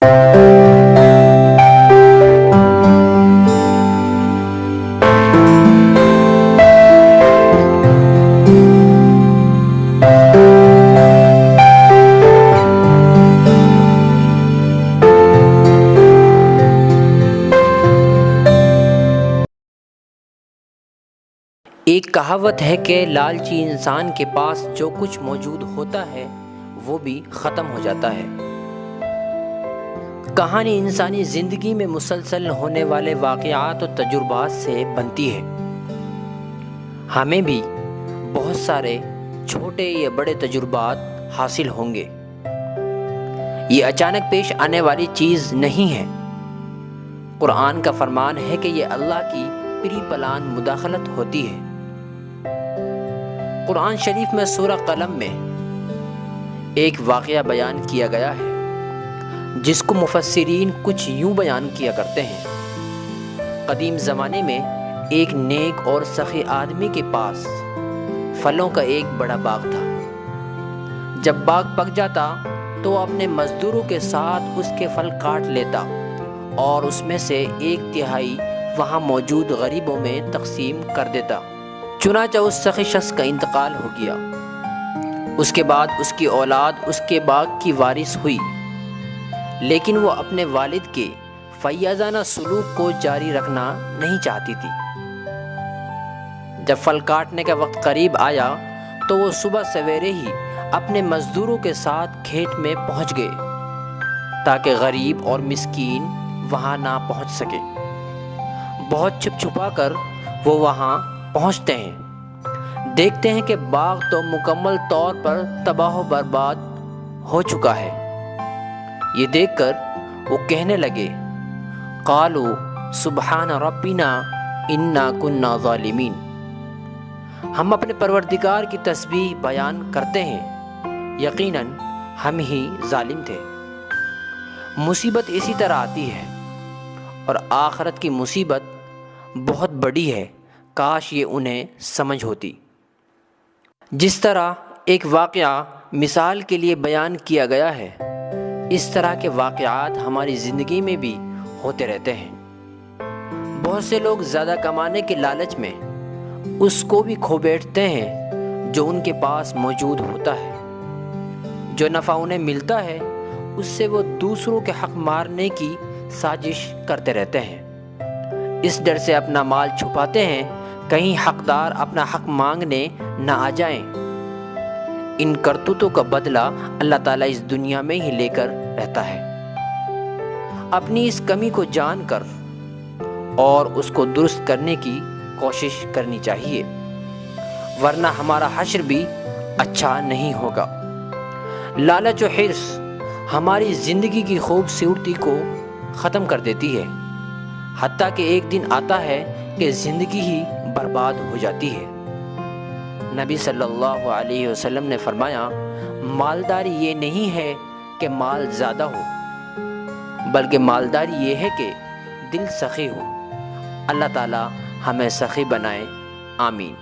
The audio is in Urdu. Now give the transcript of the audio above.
ایک کہاوت ہے کہ لالچی انسان کے پاس جو کچھ موجود ہوتا ہے وہ بھی ختم ہو جاتا ہے۔ کہانی انسانی زندگی میں مسلسل ہونے والے واقعات و تجربات سے بنتی ہے۔ ہمیں بھی بہت سارے چھوٹے یا بڑے تجربات حاصل ہوں گے۔ یہ اچانک پیش آنے والی چیز نہیں ہے۔ قرآن کا فرمان ہے کہ یہ اللہ کی پری پلان مداخلت ہوتی ہے۔ قرآن شریف میں سورہ قلم میں ایک واقعہ بیان کیا گیا ہے جس کو مفسرین کچھ یوں بیان کیا کرتے ہیں۔ قدیم زمانے میں ایک نیک اور سخی آدمی کے پاس پھلوں کا ایک بڑا باغ تھا۔ جب باغ پک جاتا تو وہ اپنے مزدوروں کے ساتھ اس کے پھل کاٹ لیتا اور اس میں سے 1/3 وہاں موجود غریبوں میں تقسیم کر دیتا۔ چنانچہ اس سخی شخص کا انتقال ہو گیا۔ اس کے بعد اس کی اولاد اس کے باغ کی وارث ہوئی، لیکن وہ اپنے والد کے فیاضانہ سلوک کو جاری رکھنا نہیں چاہتی تھی۔ جب پھل کاٹنے کا وقت قریب آیا تو وہ صبح سویرے ہی اپنے مزدوروں کے ساتھ کھیت میں پہنچ گئے تاکہ غریب اور مسکین وہاں نہ پہنچ سکے۔ بہت چھپ چھپا کر وہ وہاں پہنچتے ہیں، دیکھتے ہیں کہ باغ تو مکمل طور پر تباہ و برباد ہو چکا ہے۔ یہ دیکھ کر وہ کہنے لگے، قالوا سبحان ربنا انا کنا ظالمین، ہم اپنے پروردگار کی تسبیح بیان کرتے ہیں، یقیناً ہم ہی ظالم تھے۔ مصیبت اسی طرح آتی ہے، اور آخرت کی مصیبت بہت بڑی ہے، کاش یہ انہیں سمجھ ہوتی۔ جس طرح ایک واقعہ مثال کے لیے بیان کیا گیا ہے، اس طرح کے واقعات ہماری زندگی میں بھی ہوتے رہتے ہیں۔ بہت سے لوگ زیادہ کمانے کے لالچ میں اس کو بھی کھو بیٹھتے ہیں جو ان کے پاس موجود ہوتا ہے۔ جو نفع انہیں ملتا ہے اس سے وہ دوسروں کے حق مارنے کی سازش کرتے رہتے ہیں۔ اس ڈر سے اپنا مال چھپاتے ہیں کہیں حقدار اپنا حق مانگنے نہ آ جائیں۔ ان کرتوتوں کا بدلہ اللہ تعالیٰ اس دنیا میں ہی لے کر رہتا ہے۔ اپنی اس کمی کو جان کر اور اس کو درست کرنے کی کوشش کرنی چاہیے، ورنہ ہمارا حشر بھی اچھا نہیں ہوگا۔ لالچ و حرص ہماری زندگی کی خوبصورتی کو ختم کر دیتی ہے، حتیٰ کہ ایک دن آتا ہے کہ زندگی ہی برباد ہو جاتی ہے۔ نبی صلی اللہ علیہ وسلم نے فرمایا، مالداری یہ نہیں ہے کہ مال زیادہ ہو، بلکہ مالداری یہ ہے کہ دل سخی ہو۔ اللہ تعالی ہمیں سخی بنائے، آمین۔